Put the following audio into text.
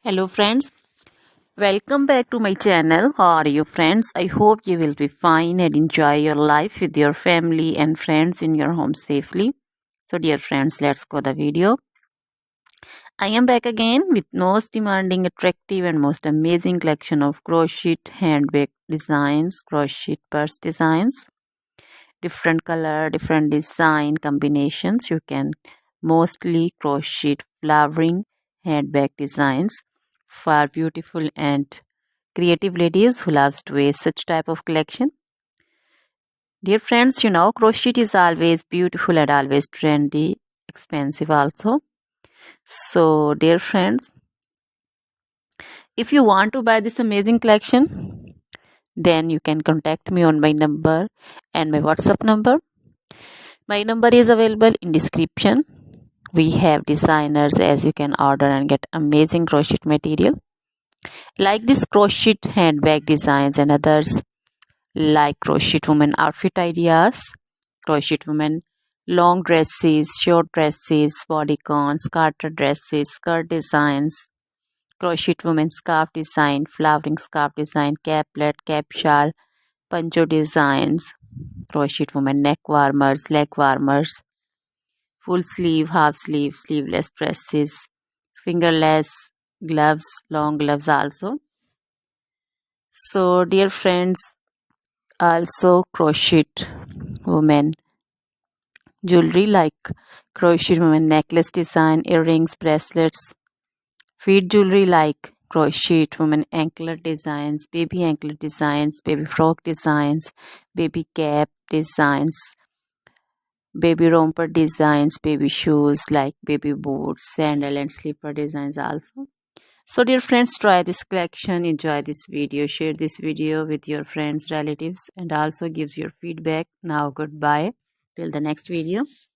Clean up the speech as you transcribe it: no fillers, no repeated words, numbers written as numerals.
Hello friends, welcome back to my channel. How are you friends? I hope you will be fine and enjoy your life with your family and friends in your home safely. So dear friends, let's go the video. I am back again with most demanding, attractive and most amazing collection of crochet handbag designs, crochet purse designs, different color, different design combinations. You can mostly crochet flowering handbag designs for beautiful and creative ladies who loves to wear such type of collection. Dear friends, crochet is always beautiful and always trendy, expensive also. So dear friends, if you want to buy this amazing collection, then you can contact me on my number and my WhatsApp number. My number is available in description. We have designers as you can order and get amazing crochet material like this crochet handbag designs and others like crochet woman outfit ideas, crochet woman long dresses, short dresses, bodycons, garter dresses, skirt designs, crochet woman scarf design, flowering scarf design, caplet, cap shawl, poncho designs, crochet woman neck warmers, leg warmers, full sleeve, half sleeve, sleeveless dresses, fingerless gloves, long gloves also. So dear friends, also crochet women jewelry like crochet women necklace design, earrings, bracelets, feet jewelry like crochet women anklet designs, baby frock designs, baby cap designs, baby romper designs, baby shoes like baby boots, sandal and slipper designs also. So dear friends, try this collection, enjoy this video, share this video with your friends, relatives and also gives your feedback. Now goodbye till the next video.